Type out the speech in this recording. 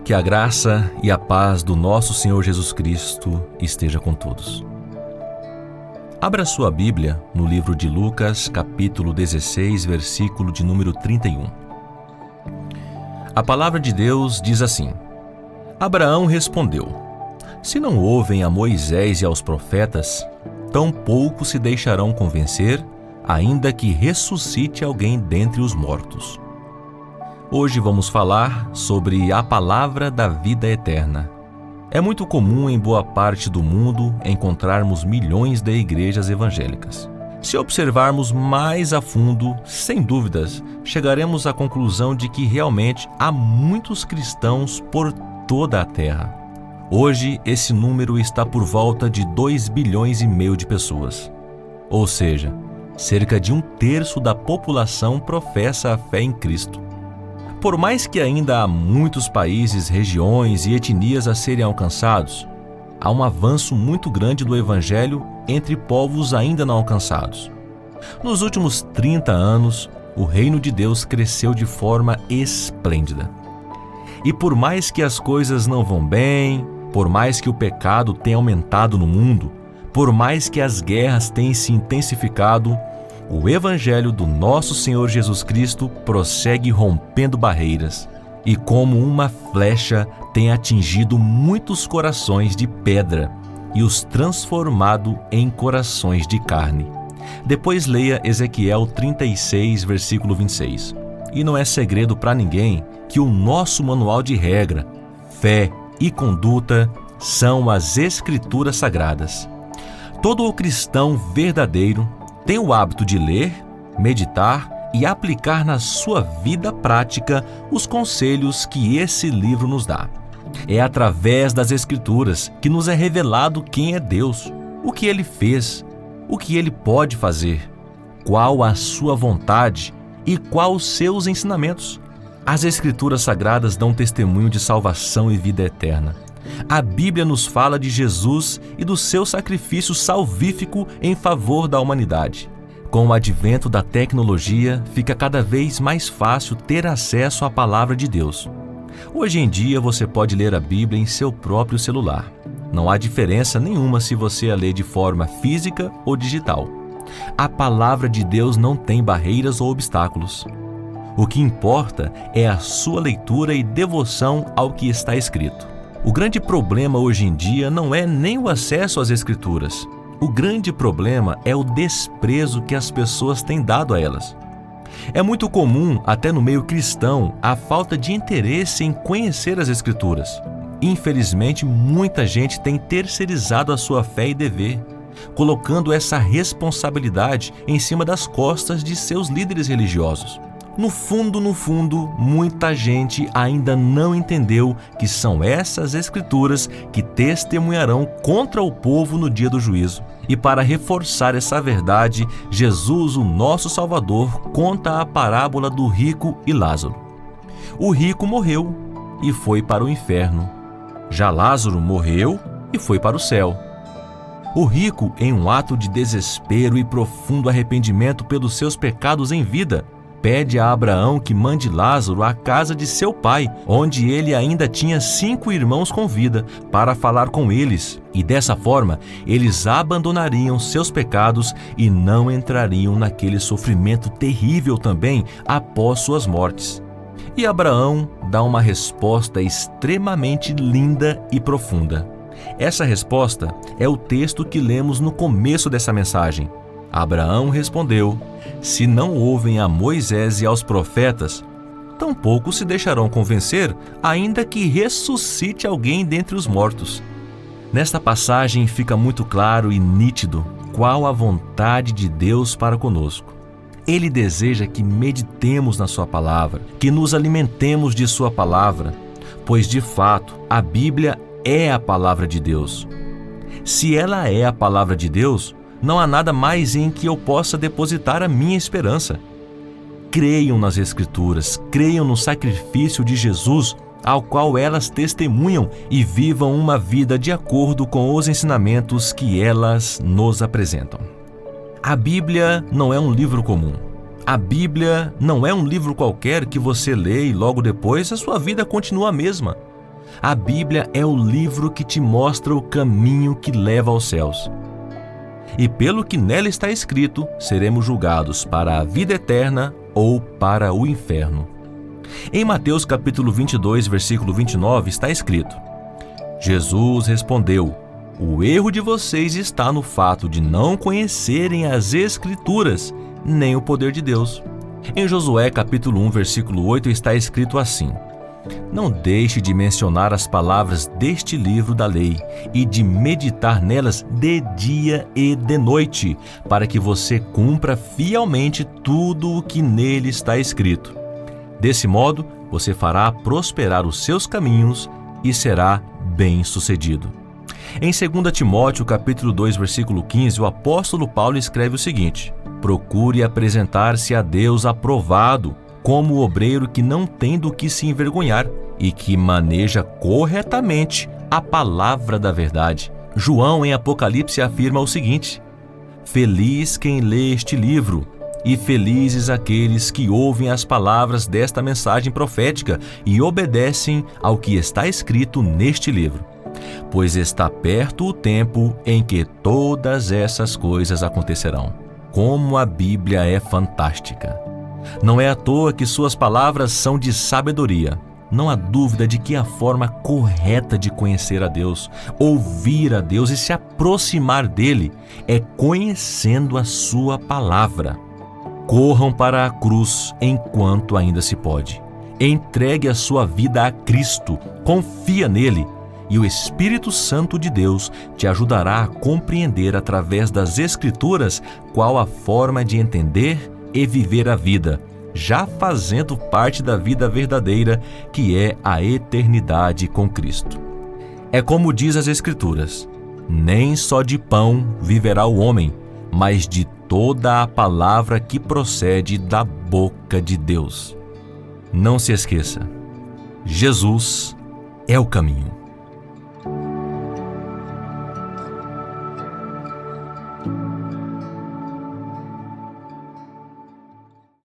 Que a graça e a paz do nosso Senhor Jesus Cristo esteja com todos. Abra sua Bíblia no livro de Lucas, capítulo 16, versículo de número 31. A palavra de Deus diz assim: Abraão respondeu: Se não ouvem a Moisés e aos profetas, tampouco se deixarão convencer, ainda que ressuscite alguém dentre os mortos. Hoje vamos falar sobre a palavra da vida eterna. É muito comum em boa parte do mundo encontrarmos milhões de igrejas evangélicas. Se observarmos mais a fundo, sem dúvidas, chegaremos à conclusão de que realmente há muitos cristãos por toda a terra. Hoje, esse número está por volta de 2,5 bilhões de pessoas. Ou seja, cerca de 1/3 da população professa a fé em Cristo. Por mais que ainda há muitos países, regiões e etnias a serem alcançados, há um avanço muito grande do Evangelho entre povos ainda não alcançados. Nos últimos 30 anos, o reino de Deus cresceu de forma esplêndida. E por mais que as coisas não vão bem, por mais que o pecado tenha aumentado no mundo, por mais que as guerras tenham se intensificado, o Evangelho do nosso Senhor Jesus Cristo prossegue rompendo barreiras e, como uma flecha, tem atingido muitos corações de pedra e os transformado em corações de carne. Depois leia Ezequiel 36, versículo 26. E não é segredo para ninguém que o nosso manual de regra, fé e conduta são as Escrituras Sagradas. Todo o cristão verdadeiro tem o hábito de ler, meditar e aplicar na sua vida prática os conselhos que esse livro nos dá. É através das Escrituras que nos é revelado quem é Deus, o que Ele fez, o que Ele pode fazer, qual a sua vontade e quais os seus ensinamentos. As Escrituras Sagradas dão testemunho de salvação e vida eterna. A Bíblia nos fala de Jesus e do seu sacrifício salvífico em favor da humanidade. Com o advento da tecnologia, fica cada vez mais fácil ter acesso à palavra de Deus. Hoje em dia, você pode ler a Bíblia em seu próprio celular. Não há diferença nenhuma se você a lê de forma física ou digital. A palavra de Deus não tem barreiras ou obstáculos. O que importa é a sua leitura e devoção ao que está escrito. O grande problema hoje em dia não é nem o acesso às Escrituras. O grande problema é o desprezo que as pessoas têm dado a elas. É muito comum, até no meio cristão, a falta de interesse em conhecer as Escrituras. Infelizmente, muita gente tem terceirizado a sua fé e dever, colocando essa responsabilidade em cima das costas de seus líderes religiosos. No fundo, muita gente ainda não entendeu que são essas Escrituras que testemunharão contra o povo no dia do juízo. E para reforçar essa verdade, Jesus, o nosso Salvador, conta a parábola do rico e Lázaro. O rico morreu e foi para o inferno. Já Lázaro morreu e foi para o céu. O rico, em um ato de desespero e profundo arrependimento pelos seus pecados em vida, pede a Abraão que mande Lázaro à casa de seu pai, onde ele ainda tinha 5 irmãos com vida, para falar com eles, e dessa forma eles abandonariam seus pecados e não entrariam naquele sofrimento terrível também após suas mortes. E Abraão dá uma resposta extremamente linda e profunda. Essa resposta é o texto que lemos no começo dessa mensagem. Abraão respondeu: Se não ouvem a Moisés e aos profetas, tampouco se deixarão convencer, ainda que ressuscite alguém dentre os mortos. Nesta passagem fica muito claro e nítido qual a vontade de Deus para conosco. Ele deseja que meditemos na sua palavra, que nos alimentemos de sua palavra, pois de fato a Bíblia é a palavra de Deus. Se ela é a palavra de Deus, não há nada mais em que eu possa depositar a minha esperança. Creiam nas Escrituras, creiam no sacrifício de Jesus, ao qual elas testemunham, e vivam uma vida de acordo com os ensinamentos que elas nos apresentam. A Bíblia não é um livro comum. A Bíblia não é um livro qualquer que você lê e logo depois a sua vida continua a mesma. A Bíblia é o livro que te mostra o caminho que leva aos céus. E pelo que nela está escrito, seremos julgados para a vida eterna ou para o inferno. Em Mateus capítulo 22, versículo 29, está escrito: Jesus respondeu: o erro de vocês está no fato de não conhecerem as Escrituras, nem o poder de Deus. Em Josué capítulo 1, versículo 8, está escrito assim: não deixe de mencionar as palavras deste livro da lei e de meditar nelas de dia e de noite, para que você cumpra fielmente tudo o que nele está escrito. Desse modo, você fará prosperar os seus caminhos e será bem-sucedido. Em 2 Timóteo capítulo 2, versículo 15, o apóstolo Paulo escreve o seguinte: procure apresentar-se a Deus aprovado, como o obreiro que não tem do que se envergonhar e que maneja corretamente a palavra da verdade. João, em Apocalipse, afirma o seguinte: feliz quem lê este livro, e felizes aqueles que ouvem as palavras desta mensagem profética e obedecem ao que está escrito neste livro. Pois está perto o tempo em que todas essas coisas acontecerão. Como a Bíblia é fantástica! Não é à toa que suas palavras são de sabedoria. Não há dúvida de que a forma correta de conhecer a Deus, ouvir a Deus e se aproximar dele é conhecendo a sua palavra. Corram para a cruz enquanto ainda se pode. Entregue a sua vida a Cristo, confia nele, e o Espírito Santo de Deus te ajudará a compreender através das Escrituras qual a forma de entender e viver a vida, já fazendo parte da vida verdadeira, que é a eternidade com Cristo. É como diz as Escrituras: nem só de pão viverá o homem, mas de toda a palavra que procede da boca de Deus. Não se esqueça, Jesus é o caminho.